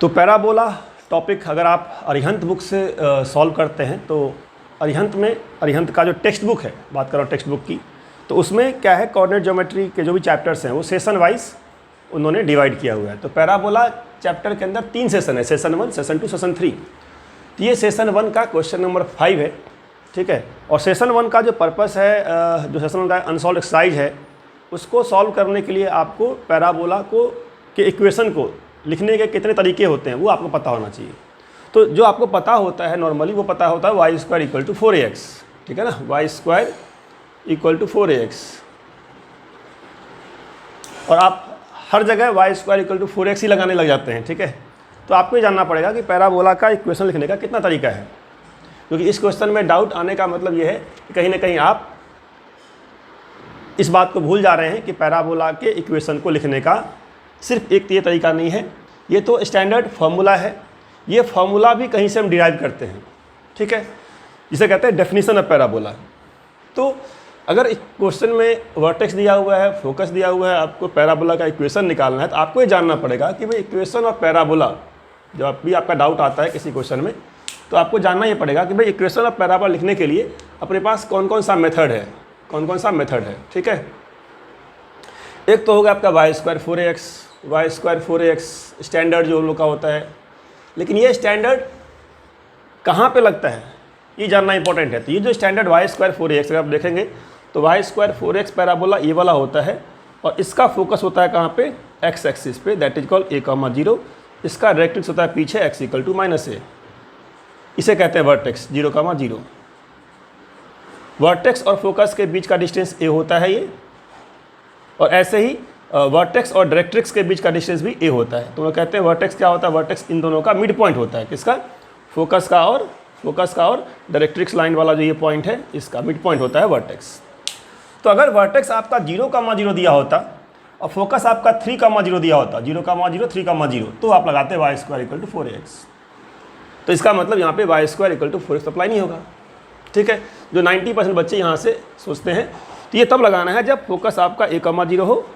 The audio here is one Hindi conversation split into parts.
तो पैराबोला टॉपिक अगर आप अरिहंत बुक से सॉल्व करते हैं तो अरिहंत का जो टेक्स्ट बुक है, बात कर रहा हूँ टेक्स्ट बुक की, तो उसमें क्या है, कोऑर्डिनेट ज्योमेट्री के जो भी चैप्टर्स हैं वो सेशन वाइज उन्होंने डिवाइड किया हुआ है। तो पैराबोला चैप्टर के अंदर 3 सेशन है, सेशन 1, सेशन 2, सेशन 3। तो ये सेशन 1 का क्वेश्चन नंबर 5 है, ठीक है। और सेशन 1 का जो पर्पस है, जो सेशन 1 का अनसॉल्व एक्सरसाइज है, उसको सॉल्व करने के लिए आपको पैराबोला को के इक्वेशन को लिखने के कितने तरीके होते हैं वो आपको पता होना चाहिए। तो जो आपको पता होता है नॉर्मली, वो पता होता है y² = 4ax, ठीक है ना, y² = 4ax। और आप हर जगह y² = 4x ही लगाने लग जाते हैं, ठीक है। तो आपको ये जानना पड़ेगा कि पैराबोला का इक्वेशन लिखने का कितना तरीका है, क्योंकि इस क्वेश्चन में डाउट आने का मतलब ये है कि कहीं ना कहीं आप इस बात को भूल जा रहे हैं कि पैराबोला के इक्वेशन को लिखने का सिर्फ एक ये तरीका नहीं है, ये तो स्टैंडर्ड फार्मूला है। ये फार्मूला भी कहीं से हम डिराइव करते हैं, ठीक है, जिसे कहते हैं डेफिनेशन ऑफ पैराबोला। तो अगर इस क्वेश्चन में वर्टेक्स दिया हुआ है, फोकस दिया हुआ है, आपको पैराबोला का इक्वेशन निकालना है, तो आपको ये जानना पड़ेगा कि भाई इक्वेशन ऑफ पैराबोला, जब भी आपका डाउट आता है किसी क्वेश्चन में, तो आपको जानना ये पड़ेगा कि भाई इक्वेशन ऑफ पैराबोला लिखने के लिए अपने पास कौन कौन सा मेथड है, ठीक है। एक तो होगा आपका y² 4ax स्टैंडर्ड जो लोग का होता है, लेकिन ये स्टैंडर्ड कहाँ पे लगता है ये जानना इंपॉर्टेंट है। तो ये जो स्टैंडर्ड y² 4ax अगर आप देखेंगे तो y² 4ax पैराबोला ये वाला होता है, और इसका फोकस होता है कहाँ पे, x एक्सिस पे, दैट इज कॉल्ड a,0। इसका डायरेक्ट्रिक्स होता है पीछे x = -a, इसे कहते हैं वर्टेक्स 0,0। वर्टेक्स और फोकस के बीच का डिस्टेंस a होता है ये, और ऐसे ही वर्टेक्स और डायरेक्ट्रिक्स के बीच का डिस्टेंस भी a होता है। तो वो कहते हैं वर्टेक्स क्या होता है, वर्टेक्स इन दोनों का मिड पॉइंट होता है, किसका, फोकस का और डायरेक्ट्रिक्स लाइन वाला जो ये पॉइंट है इसका मिड पॉइंट होता है वर्टेक्स। तो अगर वर्टेक्स आपका 0,0 दिया होता और फोकस आपका 3,0 दिया होता, 0,0 3,0, तो आप लगाते y² = 4ax। तो इसका मतलब यहाँ पे y² = 4ax अप्लाई नहीं होगा, ठीक है। जो 90% बच्चे यहाँ से सोचते हैं, तो ये तब लगाना है जब फोकस आपका a,0 हो,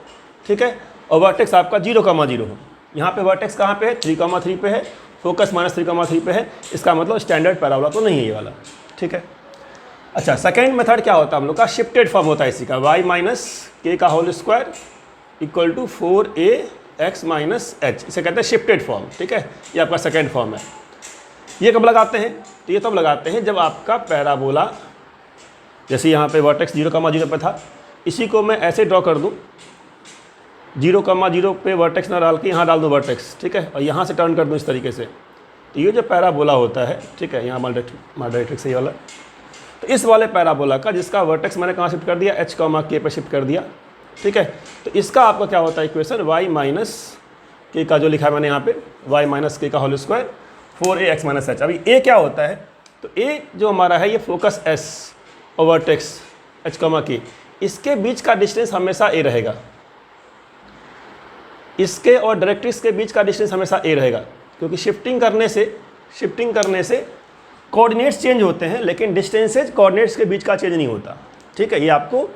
ठीक है, और वर्टेक्स आपका 0,0 हो। यहाँ पे वर्टेक्स कहाँ पे है, 3,3 पे है, फोकस -3,3 पे है, इसका मतलब स्टैंडर्ड पैराबोला तो नहीं है ये वाला, ठीक है। अच्छा, सेकेंड मेथड क्या होता है हम लोग का, शिफ्टेड फॉर्म होता है इसी का, y - k का होल स्क्वायर = 4ax - h, इसे कहते हैं शिफ्टेड फॉर्म, ठीक है। ये आपका सेकेंड फॉर्म है। ये कब लगाते हैं, तो ये तब लगाते हैं जब आपका पैराबोला, जैसे यहाँ पे वर्टेक्स 0,0 पे था, इसी को मैं ऐसे ड्रॉ कर दूँ, 0,0 पे वर्टेक्स ना डाल के यहाँ डाल दूँ वर्टेक्स, ठीक है, और यहाँ से टर्न कर दूँ इस तरीके से। तो ये जो पैराबोला होता है, ठीक है, यहाँ डायरेक्ट्रिक्स ये वाला, तो इस वाले पैराबोला का जिसका वर्टेक्स मैंने कहाँ शिफ्ट कर दिया, h, k पे शिफ्ट कर दिया, ठीक है। तो इसका आपका क्या होता है इक्वेशन, y - k का जो लिखा है मैंने यहाँ पे, y - k का होल स्क्वायर 4ax - h। अभी a क्या होता है, तो a जो हमारा है ये फोकस s और वर्टेक्स h, k, इसके बीच का डिस्टेंस हमेशा a रहेगा, इसके और डायरेक्ट्रिक्स के बीच का डिस्टेंस हमेशा a रहेगा, क्योंकि शिफ्टिंग करने से कोऑर्डिनेट्स चेंज होते हैं, लेकिन डिस्टेंसेज कोऑर्डिनेट्स के बीच का चेंज नहीं होता, ठीक है। ये आपको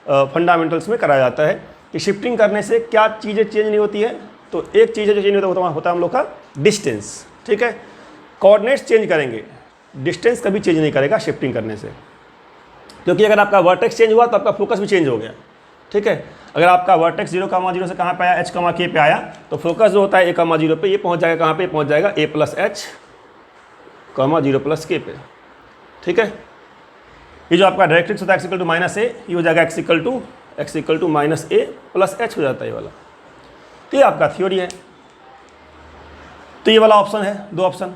फंडामेंटल्स में कराया जाता है कि शिफ्टिंग करने से क्या चीज़ें चेंज नहीं होती है। तो एक चीज़ जो चेंज होता है हम लोग का डिस्टेंस, ठीक है। कोऑर्डिनेट्स चेंज करेंगे, डिस्टेंस कभी चेंज नहीं करेगा शिफ्टिंग करने से, क्योंकि अगर आपका वर्टेक्स चेंज हुआ तो आपका फोकस भी चेंज हो गया, ठीक है। अगर आपका वर्टेक्स 0,0 से कहाँ पे आया, h, k पे आया, तो फोकस जो होता है a,0 पे, ये पहुँच जाएगा कहाँ पे, पहुँच जाएगा a + h, 0 + k पे, ठीक है। ये जो आपका डायरेक्ट्रिक्स होता है x = -a, ये हो जाएगा x = -a + h हो जाता है ये वाला। तो ये आपका थ्योरी है। तो ये वाला ऑप्शन है, 2 ऑप्शन,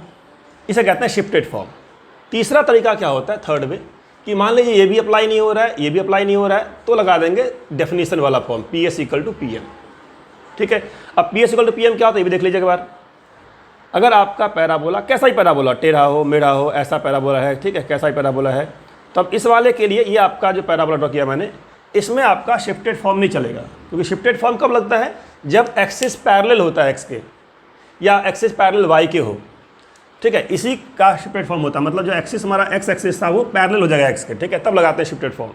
इसे कहते हैं शिफ्टेड फॉर्म। तीसरा तरीका क्या होता है, थर्ड वे, कि मान लीजिए ये भी अप्लाई नहीं हो रहा है, ये भी अप्लाई नहीं हो रहा है, तो लगा देंगे डेफिनेशन वाला फॉर्म, PS = PM, ठीक है। अब PS = PM क्या होता है ये भी देख लीजिए एक बार। अगर आपका पैराबोला कैसा ही पैराबोला, टेढ़ा हो, मेढ़ा हो, ऐसा पैराबोला है, ठीक है, कैसा ही पैराबोला है, तो अब इस वाले के लिए ये आपका जो पैराबोला ड्रॉ किया मैंने, इसमें आपका शिफ्टेड फॉर्म नहीं चलेगा, क्योंकि शिफ्टेड फॉर्म कब लगता है, जब एक्सिस पैरेलल होता है x के, या एक्सिस पैरेलल y के हो, ठीक है, इसी का शिफ्टेड फॉर्म होता है। मतलब जो एक्सिस हमारा x एक्सिस था वो पैरेलल हो जाएगा x के, ठीक है, तब लगाते हैं शिफ्टेड फॉर्म।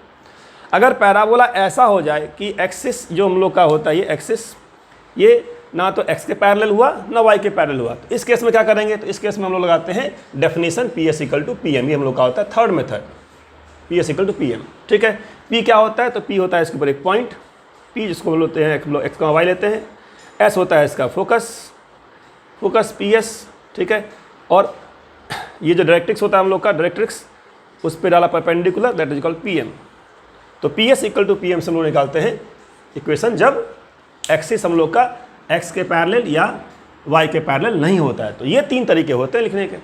अगर पैराबोला ऐसा हो जाए कि एक्सिस जो हम लोग का होता है, ये एक्सिस ये ना तो x के पैरेलल हुआ ना y के पैरेलल हुआ। तो इस केस में क्या करेंगे, तो इस केस में हम लोग लगाते हैं definition PS equal to PM। ये हम लोग का होता है third method, PS equal to PM। ठीक है, P क्या होता है, तो P होता है इसके ऊपर एक पॉइंट, P जिसको बोलते हैं हम लोग x का y लेते हैं, S होता है इसका फोकस PS। ठीक है, और ये जो डायरेक्ट्रिक्स होता है हम लोग का डायरेक्ट्रिक्स, उस पर डाला perpendicular, that is called PM। तो PS इक्वल टू PM से हम लोग निकालते हैं इक्वेशन जब एक्सिस हम लोग का x के पैरेलल या y के पैरेलल नहीं होता है। तो ये 3 तरीके होते हैं लिखने के।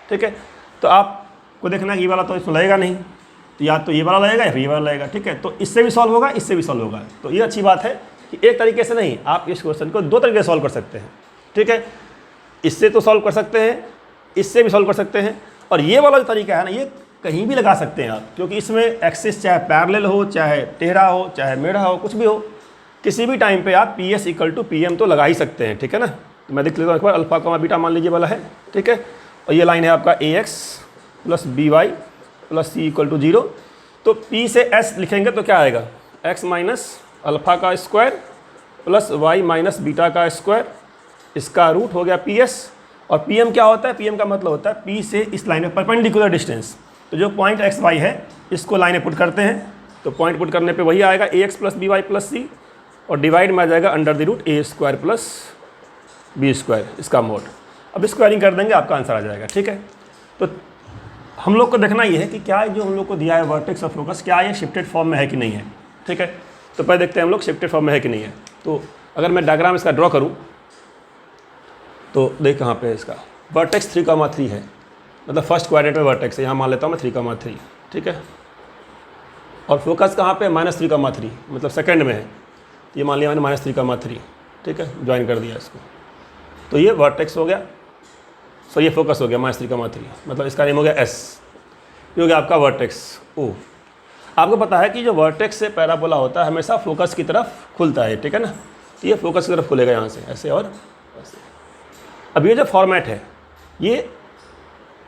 ठीक है, तो आपको देखना है ये वाला तो इसमें लगेगा नहीं, तो या तो ये वाला लगेगा या फिर ये वाला लगेगा। ठीक है, तो इससे भी सॉल्व होगा, इससे भी सॉल्व होगा। तो ये अच्छी बात है कि एक तरीके से नहीं, आप इस क्वेश्चन को 2 तरीके से सॉल्व कर सकते हैं। ठीक है, इससे तो सॉल्व कर सकते हैं, इससे भी सॉल्व कर सकते हैं, और ये वाला जो तरीका है ना, ये कहीं भी लगा सकते हैं आप, क्योंकि इसमें एक्सिस चाहे पैरेलल हो, चाहे टेढ़ा हो, चाहे मेढ़ा हो, कुछ भी हो, किसी भी टाइम पे आप PS इक्वल टू PM तो लगा ही सकते हैं। ठीक है ना, तो मैं देख लेता हूँ एक बार, अल्फा कमा बीटा मान लीजिए वाला है। ठीक है, और ये लाइन है आपका AX plus BY plus C equal to 0। तो P से S लिखेंगे तो क्या आएगा, x माइनस अल्फ़ा का square plus y minus beta का स्क्वायर, इसका रूट हो गया PS। और PM क्या होता है, PM का मतलब होता है P से इस लाइन में परपेंडिकुलर डिस्टेंस। तो जो पॉइंट XY है इसको लाइन में पुट करते हैं, तो पॉइंट पुट करने पे वही आएगा AX plus BY plus C, और डिवाइड में आ जाएगा under the root A square plus B square, इसका मोड। अब स्क्वायरिंग कर देंगे, आपका आंसर आ जाएगा। ठीक है, तो हम लोग को देखना ये है कि क्या जो हम लोग को दिया है वर्टेक्स और फोकस, क्या ये शिफ्टेड फॉर्म में है कि नहीं है। ठीक है, तो पहले देखते हैं हम लोग शिफ्टेड फॉर्म में है कि नहीं है। तो अगर मैं डायग्राम इसका ड्रॉ करूँ तो देख कहाँ पे है इसका, वर्टेक्स 3,3 है, मतलब फर्स्ट क्वाड्रेंट में वर्टेक्स है, यहाँ मान लेता हूँ मैं 3,3। ठीक है, और फोकस कहाँ पे, -3,3, मतलब सेकंड में है, ये मान लिया मैंने -3,3। ठीक है, ज्वाइन कर दिया इसको, तो ये वर्टेक्स हो गया, सो ये फोकस हो गया -3,3, मतलब इसका नेम हो गया S। ये हो गया आपका वर्टेक्स O। आपको पता है कि जो वर्टेक्स से पैराबोला होता है हमेशा फोकस की तरफ खुलता है। ठीक है ना, तो ये फोकस की तरफ खुलेगा यहाँ से, ऐसे और ऐसे। अब ये जो फॉर्मेट है ये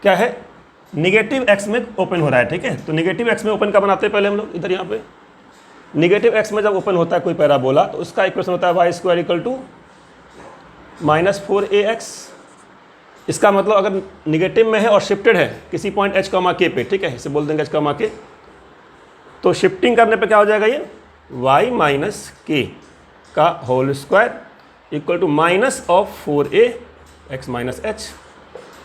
क्या है, निगेटिव x में ओपन हो रहा है। ठीक है, तो निगेटिव x में ओपन का बनाते हैं पहले हम लोग, इधर यहाँ पे निगेटिव x में जब ओपन होता है कोई पैराबोला, तो उसका इक्वेशन होता है y square equal to -4ax। इसका मतलब अगर निगेटिव में है और शिफ्टेड है किसी पॉइंट h, k पे, ठीक है, इसे बोल देंगे h, k, तो शिफ्टिंग करने पे क्या हो जाएगा, ये y माइनस k का whole square equal to -4ax minus h।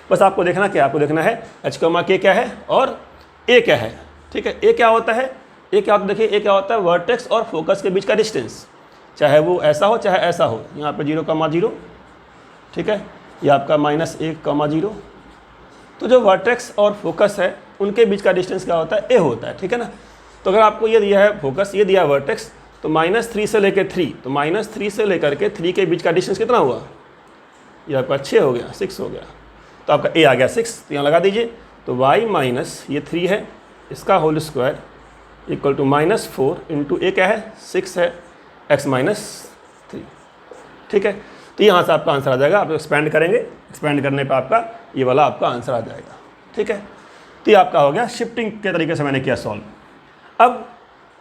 बस आपको देखना क्या, आपको देखना है h, k क्या है और a क्या है। ठीक है, a क्या होता है, a क्या होता है, देखिए a क्या होता है, वर्टेक्स और फोकस के बीच का डिस्टेंस, चाहे वो ऐसा हो चाहे ऐसा हो। यहाँ पे 0,0, ठीक है, ये आपका -1,0। तो जो वर्टेक्स और फोकस है उनके बीच का डिस्टेंस क्या होता है, a होता है। ठीक है ना, तो अगर आपको ये दिया है फोकस, ये दिया है वर्टेक्स, तो -3 से लेकर 3, तो -3 से लेकर के 3 के बीच का डिस्टेंस कितना हुआ, ये आपका 6 हो गया, 6 हो गया, तो आपका a आ गया 6, तो यहाँ लगा दीजिए। तो y माइनस ये 3 है, इसका whole square equal to -4 into a क्या है, 6 है, x माइनस 3। ठीक है, तो यहाँ से आपका आंसर आ जाएगा। आप एक्सपेंड करेंगे, एक्सपेंड करने पे आपका ये वाला आपका आंसर आ जाएगा। ठीक है, तो ये आपका हो गया शिफ्टिंग के तरीके से मैंने किया सॉल्व। अब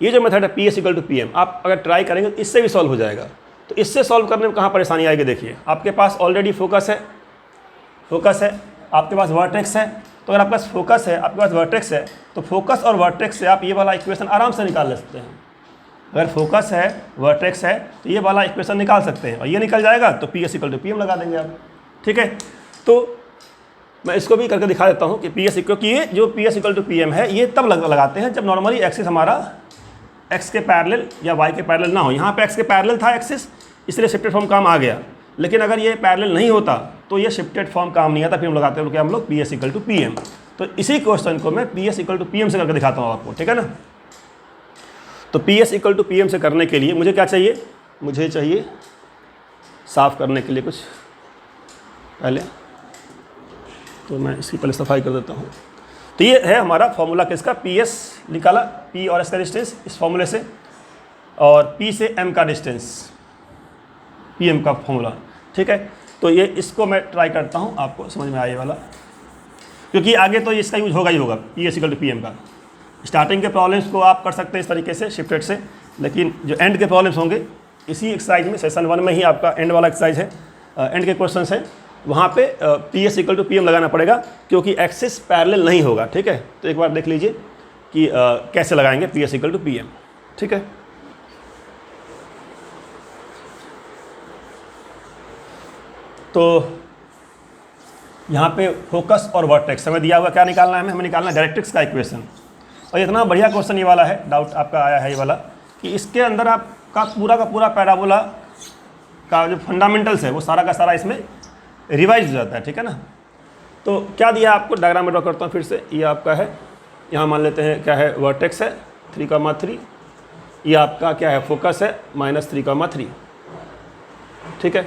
ये जो मेथड है PS इक्वल टू PM, आप अगर ट्राई करेंगे तो इससे भी सॉल्व हो जाएगा। तो इससे सॉल्व करने में कहाँ परेशानी आएगी, देखिए आपके पास ऑलरेडी फोकस है, आपके पास वर्टेक्स है। तो अगर आपके पास फोकस है, आपके पास वर्टेक्स है, तो फोकस और वर्टेक्स से आप ये वाला इक्वेशन आराम से निकाल सकते हैं। अगर फोकस है, वर्टेक्स है, तो ये वाला इक्वेशन निकाल सकते हैं, और ये निकल जाएगा तो PS इक्वल टू PM लगा देंगे आप। ठीक है, तो मैं इसको भी करके दिखा देता हूँ कि PS इक्वल, कि ये जो PS इक्वल टू PM है ये तब लगाते हैं जब नॉर्मली एक्सिस हमारा x के पैरेलल या y के पैरेलल ना हो। यहाँ पे x के पैरेलल था एक्सिस, इसलिए शिफ्टेड फॉर्म काम आ गया। लेकिन अगर ये पैरेलल नहीं होता तो ये शिफ्टेड फॉर्म काम नहीं आता, फिर हम लगाते हैं क्या हम लोग PS इक्वल टू PM। तो इसी क्वेश्चन को मैं PS इक्वल टू PM से करके दिखाता हूँ आपको। ठीक है ना, तो PS इक्वल टू PM से करने के लिए मुझे क्या चाहिए, मुझे चाहिए साफ़ करने के लिए कुछ पहले, तो मैं इसकी पहले सफाई कर देता हूँ। तो ये है हमारा फॉर्मूला किसका, PS निकाला, P और S का डिस्टेंस इस फॉर्मूले से, और P से M का डिस्टेंस PM का फॉर्मूला। ठीक है, तो ये इसको मैं ट्राई करता हूँ, आपको समझ में आए वाला, क्योंकि आगे तो इसका यूज होगा ही होगा PS इक्वल टू PM का। स्टार्टिंग के प्रॉब्लम्स को आप कर सकते हैं इस तरीके से शिफ्टेड से, लेकिन जो एंड के प्रॉब्लम्स होंगे इसी एक्सरसाइज में सेशन 1 में ही आपका एंड वाला एक्सरसाइज है, एंड के क्वेश्चन हैं, वहाँ पे PS इक्वल टू PM लगाना पड़ेगा क्योंकि एक्सिस पैरेलल नहीं होगा। ठीक है, तो एक बार देख लीजिए कि कैसे लगाएंगे PS इक्वल टू PM। ठीक है, तो यहाँ पे फोकस और वर्टेक्स हमें दिया हुआ, क्या निकालना है हमें निकालना है डायरेक्ट्रिक्स का इक्वेशन। और इतना बढ़िया क्वेश्चन ये वाला है, डाउट आपका आया है ये वाला कि इसके अंदर आपका पूरा का पूरा पैराबोला का जो फंडामेंटल्स है वो सारा का सारा इसमें रिवाइज हो जाता है। ठीक है ना, तो क्या दिया आपको, डायग्राम में ड्रॉ करता हूँ फिर से। ये आपका है, यहाँ मान लेते हैं क्या है, वर्टेक्स है 3,3, ये आपका क्या है, फोकस है -3,3। ठीक है,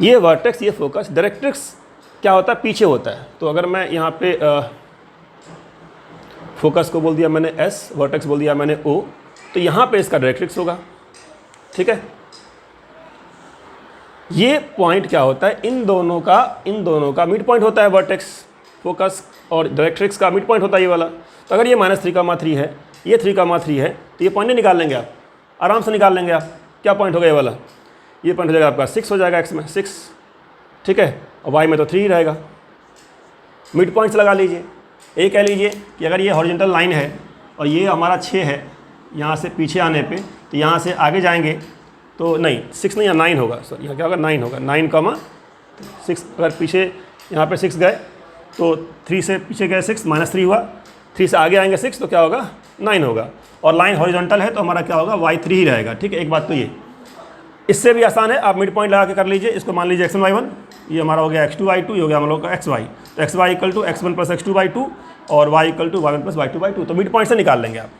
ये वर्टेक्स ये फोकस, डायरेक्ट्रिक्स क्या होता है, पीछे होता है। तो अगर मैं यहाँ पे फोकस को बोल दिया मैंने S, वर्टेक्स बोल दिया मैंने O, तो यहाँ पे इसका डायरेक्ट्रिक्स होगा। ठीक है, ये पॉइंट क्या होता है, इन दोनों का मिड पॉइंट होता है, वर्टेक्स फोकस और डायरेक्ट्रिक्स का मिड पॉइंट होता है ये वाला। तो अगर ये -3,3 है, ये 3,3 है, तो ये पॉइंट नहीं निकाल लेंगे आप, आराम से निकाल लेंगे आप। क्या पॉइंट होगा ये वाला, ये पॉइंट हो जाएगा आपका 6 हो जाएगा, x में 6। ठीक है, और y में तो 3 ही रहेगा। मिड पॉइंट्स लगा लीजिए। ये कह लीजिए कि अगर ये हॉरिजॉन्टल लाइन है और ये हमारा 6 है, यहाँ से पीछे आने पे, तो यहाँ से आगे जाएंगे तो नहीं 6 नहीं, या 9 होगा, सॉरी यहाँ क्या होगा 9 होगा, 9,6। अगर पीछे यहाँ पे 6 गए तो 3 से पीछे गए 6 -3 हुआ, 3 से आगे आएंगे 6 तो क्या होगा 9 होगा। और लाइन हॉरिजॉन्टल है तो हमारा क्या होगा y3 ही रहेगा। ठीक है, एक बात तो ये, इससे भी आसान है, आप मिड पॉइंट लगा के कर लीजिए। इसको मान लीजिए x1 y1, ये हमारा हो गया x2 y2, ये हो गया हम लोग का xy। तो xy equal to x1 plus x2 y2 और y equal to y1 plus y2 y2। तो मिड पॉइंट से निकाल लेंगे आप।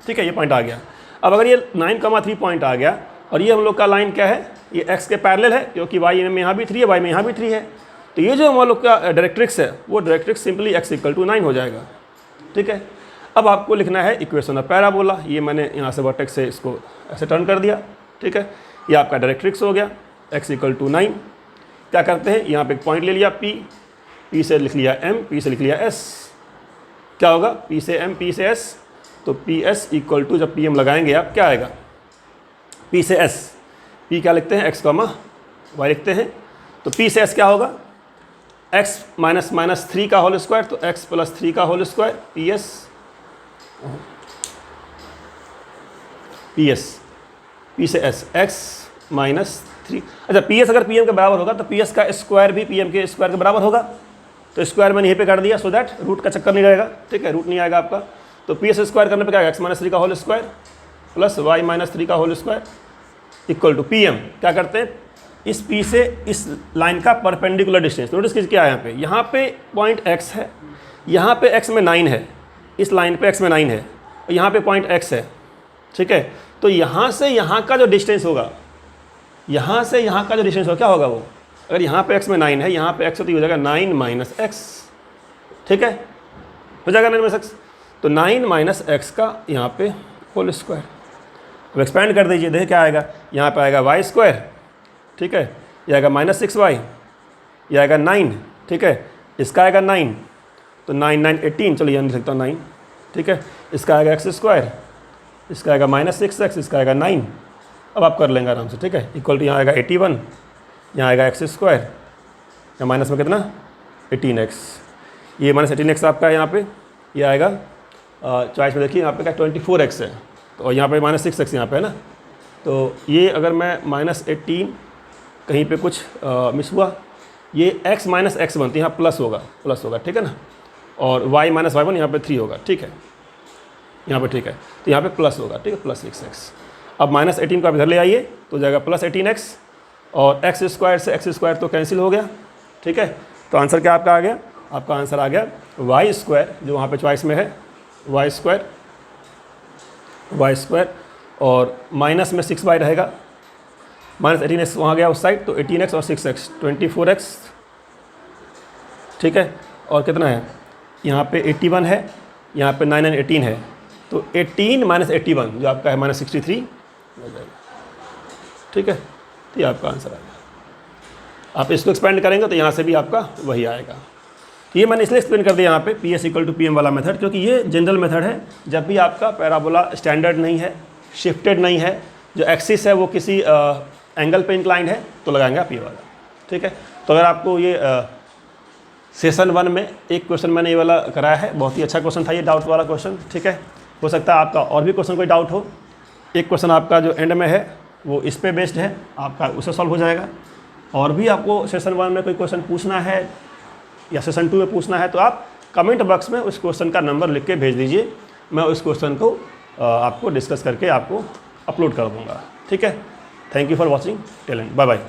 ठीक है, ये पॉइंट आ गया। अब अगर ये 9,3 पॉइंट आ गया और ये हम लोग का लाइन क्या है, ये x के पैरेलल है क्योंकि y में यहाँ भी 3 है, y में यहाँ भी 3 है। तो ये जो हम लोग का डायरेक्ट्रिक्स है वो directrix simply x equal to 9 हो जाएगा। ठीक है, अब आपको लिखना है इक्वेशन ऑफ पैराबोला। ये मैंने यहाँ से वर्टेक्स से इसको ऐसे टर्न कर दिया। ठीक है, ये आपका डायरेक्ट्रिक्स हो गया, x इक्वल टू 9। क्या करते हैं, यहाँ पे एक पॉइंट ले लिया P से लिख लिया M, P से लिख लिया S। क्या होगा, P से M, P से S, तो PS इक्वल टू जब PM लगाएंगे आप क्या आएगा, P से S। P क्या लिखते हैं, x, y लिखते हैं, तो P से S क्या होगा, x -3 का होल स्क्वायर, तो x प्लस 3 का होल स्क्वायर, PS P से S x -3। अच्छा, PS अगर PM के बराबर होगा तो PS का स्क्वायर भी PM के स्क्वायर के बराबर होगा। तो स्क्वायर मैंने यहीं पे कर दिया सो दैट रूट का चक्कर नहीं रहेगा। ठीक है, रूट नहीं आएगा आपका। तो PS स्क्वायर करने पे क्या आएगा, x -3 का होल स्क्वायर प्लस y -3 का whole square equal to PM। क्या करते हैं, इस P से इस लाइन का परपेंडिकुलर डिस्टेंस। नोटिस कीजिए क्या है यहाँ पे पॉइंट x है, यहाँ पे x में 9 है, इस लाइन पे x में 9 है और यहाँ पे पॉइंट x है। ठीक है, तो यहाँ से यहाँ का जो डिस्टेंस होगा, यहाँ से यहाँ का जो डिस्टेंस होगा क्या होगा वो, अगर यहाँ पे x में 9 है, यहाँ पे x तो हो जाएगा 9 - x। ठीक है, हो जाएगा 9 - x। तो 9 - x का यहाँ पे होल स्क्वायर। अब एक्सपेंड कर दीजिए, देखिए क्या आएगा, यहाँ पे आएगा y स्क्वायर। ठीक है, ये आएगा -6y, ये आएगा 9। ठीक है, इसका आएगा 9, तो 9 9 18, चलिए यहाँ लिख सकता हूँ 9। ठीक है, इसका आएगा x स्क्वायर, इसका आएगा -6x, इसका आएगा 9। अब आप कर लेंगे आराम से। ठीक है, इक्वल टू यहाँ आएगा 81, यहाँ आएगा x स्क्वायर, या माइनस में कितना 18x, ये -18x आपका है यहाँ पे, ये आएगा चॉइस में देखिए यहाँ पे क्या 24x है, तो यहाँ पे -6x यहाँ पे है ना। तो ये अगर मैं -18 कहीं पे कुछ मिस हुआ, ये x -x1 तो यहाँ प्लस होगा। ठीक है ना, और y -y1 यहाँ पे 3 होगा। ठीक है, यहाँ पे ठीक है, तो यहाँ पे प्लस होगा। ठीक है, +6x। अब -18 को आप इधर ले आइए तो हो जाएगा +18x, और x स्क्वायर से x स्क्वायर तो कैंसिल हो गया। ठीक है, तो आंसर क्या आपका आ गया, आपका आंसर आ गया y स्क्वायर, जो वहाँ पे चॉइस में है y स्क्वायर, और माइनस में 6y रहेगा, -18x वहाँ गया उस साइड, तो 18x और 6x 24x। ठीक है, और कितना है, यहाँ पे 81 है, यहाँ पे 9 और 18 है, तो 18 - 81 जो आपका है -63 हो जाएगा। ठीक है, तो ये आपका आंसर आएगा। आप इसको एक्सपेंड करेंगे तो यहाँ से भी आपका वही आएगा। ये मैंने इसलिए एक्सप्लेन कर दिया यहाँ पे PS इक्वल टू PM वाला मेथड, क्योंकि ये जनरल मेथड है। जब भी आपका पैराबोला स्टैंडर्ड नहीं है, शिफ्टेड नहीं है, जो एक्सिस है वो किसी एंगल पे इंक्लाइंड है तो लगाएंगे आप ये वाला, ठीक है। तो अगर आपको ये सेशन 1 में एक क्वेश्चन मैंने ये वाला कराया है, बहुत ही अच्छा क्वेश्चन था ये, डाउट वाला क्वेश्चन, ठीक है। हो सकता है आपका और भी क्वेश्चन कोई डाउट हो। एक क्वेश्चन आपका जो एंड में है वो इस पे बेस्ड है, आपका उसे सॉल्व हो जाएगा। और भी आपको सेशन 1 में कोई क्वेश्चन पूछना है या सेशन 2 में पूछना है तो आप कमेंट बॉक्स में उस क्वेश्चन का नंबर लिख के भेज दीजिए, मैं उस क्वेश्चन को आपको डिस्कस करके आपको अपलोड कर दूँगा, ठीक है। Thank you for watching till end, bye bye.